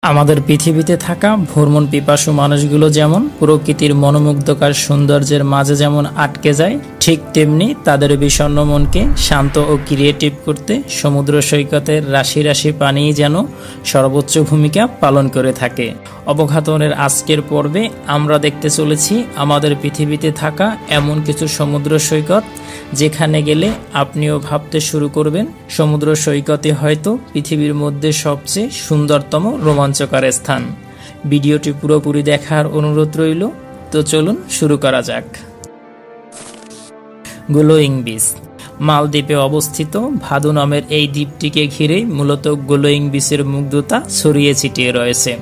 আমাদের পৃথিবীতে থাকা ভ্রমণ পিপাসু মানুষগুলো যেমন প্রকৃতির মনোমুগ্ধকর সৌন্দর্যের মাঝে যেমন আটকে যায়, ঠিক তেমনি তাদের বিষণ্ণ মনকে শান্ত ও ক্রিয়েটিভ করতে সমুদ্র সৈকতের রাশি রাশি পানিই যেন সর্বোচ্চ ভূমিকা পালন করে থাকে। অবঘাতনের আজকের পর্বে আমরা দেখতে চলেছি আমাদের পৃথিবীতে থাকা এমন কিছু সমুদ্র সৈকত যেখানে গেলে আপনিও ভাবতে শুরু করবেন সমুদ্র সৈকতই হয়তো পৃথিবীর মধ্যে সবচেয়ে সুন্দরতম রোমাঞ্চকর স্থান। ভিডিওটি পুরোপুরি দেখার অনুরোধ রইল। তো চলুন শুরু করা যাক। Glowing beach. মালদ্বীপে অবস্থিত ভাদু নামের এই দ্বীপটিকে ঘিরেই মূলত গ্লোয়িং বিচের মুগ্ধতা ছড়িয়ে ছিটিয়ে রয়েছে।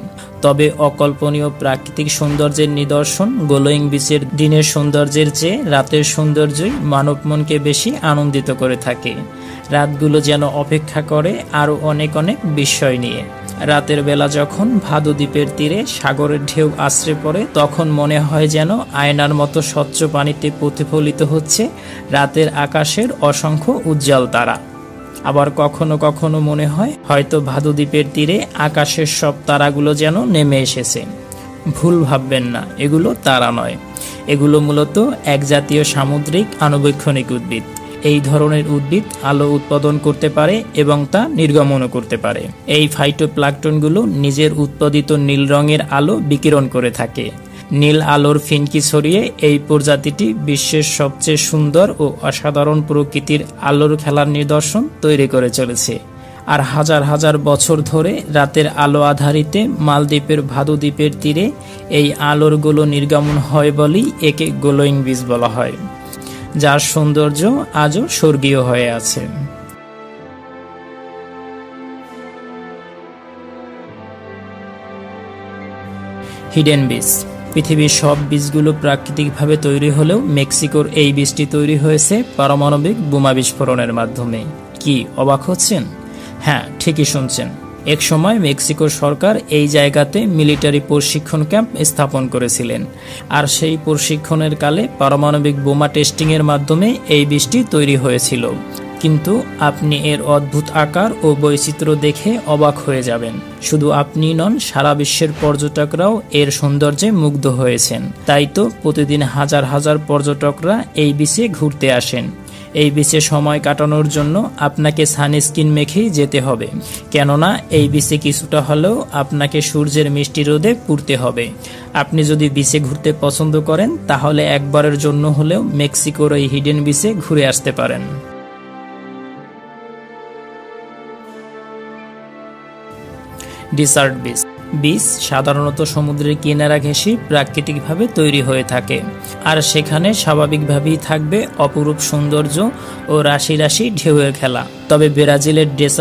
তবে অকল্পনীয় প্রাকৃতিক সৌন্দর্যের নিদর্শন গ্লোয়িং বিচের দিনের সৌন্দর্যের চেয়ে রাতের সৌন্দর্যই মানব মনকে বেশি আনন্দিত করে থাকে। রাতগুলো যেন অপেক্ষা করে আরও অনেক অনেক বিস্ময় নিয়ে। রাতের বেলা যখন ভাদু দ্বীপের তীরে সাগরের ঢেউ আছড়ে পড়ে, তখন মনে হয় যেন আয়নার মতো স্বচ্ছ পানিতে প্রতিফলিত হচ্ছে রাতের আকাশের অসংখ্য উজ্জ্বল তারা। আবার কখনো কখনো মনে হয় হয়তো ভাদু দ্বীপের তীরে আকাশের সব তারাগুলো যেন নেমে এসেছে। ভুল ভাববেন না, এগুলো তারা নয়, এগুলো মূলত এক জাতীয় সামুদ্রিক আণুবীক্ষণিক উদ্ভিদ। এই ধরনের উদ্ভিদ আলো উৎপাদন করতে পারে এবং তা নির্গমনও করতে পারে। এই ফাইটোপ্লাঙ্কটনগুলো নিজের উৎপাদিত নীল রঙের আলো বিকিরণ করে থাকে। নীল আলোর ফিনকি ছড়িয়ে এই প্রজাতিটি বিশ্বের সবচেয়ে সুন্দর ও অসাধারণ প্রকৃতির আলোর খেলার নিদর্শন তৈরি করে চলেছে। আর হাজার হাজার বছর ধরে রাতের আলো আধারিতে মালদ্বীপের ভাদু দ্বীপের তীরে এই আলোরগুলো নির্গমন হয় বলেই একে গ্লোয়িং বিচ বলা হয়, যার সৌন্দর্য আজও স্বর্গীয় হয়ে আছে। Hidden beach. পৃথিবীর সব বীজগুলো প্রাকৃতিকভাবে তৈরি হলেও মেক্সিকোর এই বীজটি তৈরি হয়েছে পারমাণবিক বোমা বিস্ফোরণের মাধ্যমে। কি অবাক হচ্ছেন? হ্যাঁ, ঠিকই শুনছেন। এক সময় মেক্সিকোর সরকার এই জায়গাতে মিলিটারি প্রশিক্ষণ ক্যাম্প স্থাপন করেছিলেন, আর সেই প্রশিক্ষণের কালে পারমাণবিক বোমা টেস্টিংয়ের মাধ্যমে এই বীজটি তৈরি হয়েছিল। কিন্তু আপনি এর অদ্ভুত আকার ও বৈচিত্র্য দেখে অবাক হয়ে যাবেন। শুধু আপনি নন, সারা বিশ্বের পর্যটকরাও এর সৌন্দর্যে মুগ্ধ হয়েছেন। তাই তো প্রতিদিন হাজার হাজার পর্যটকরা এই বিচে ঘুরতে আসেন। এই বিচে সময় কাটানোর জন্য আপনাকে সানস্ক্রিন মেখেই যেতে হবে, কেননা এই বিচে কিছুটা হলেও আপনাকে সূর্যের মিষ্টি রোদে পুড়তে হবে। আপনি যদি বিচে ঘুরতে পছন্দ করেন তাহলে একবারের জন্য হলেও মেক্সিকোর এই হিডেন বিচে ঘুরে আসতে পারেন। Dessert beach. বিচ সাধারণত সমুদ্রের কিনারা ঘেঁষে প্রাকৃতিকভাবে তৈরি হয়ে থাকে, আর সেখানে স্বাভাবিকভাবেই থাকবে অপরূপ সৌন্দর্য ও রাশি রাশি ঢেউয়ের খেলা। তবে ব্রাজিলের ডেসার্ট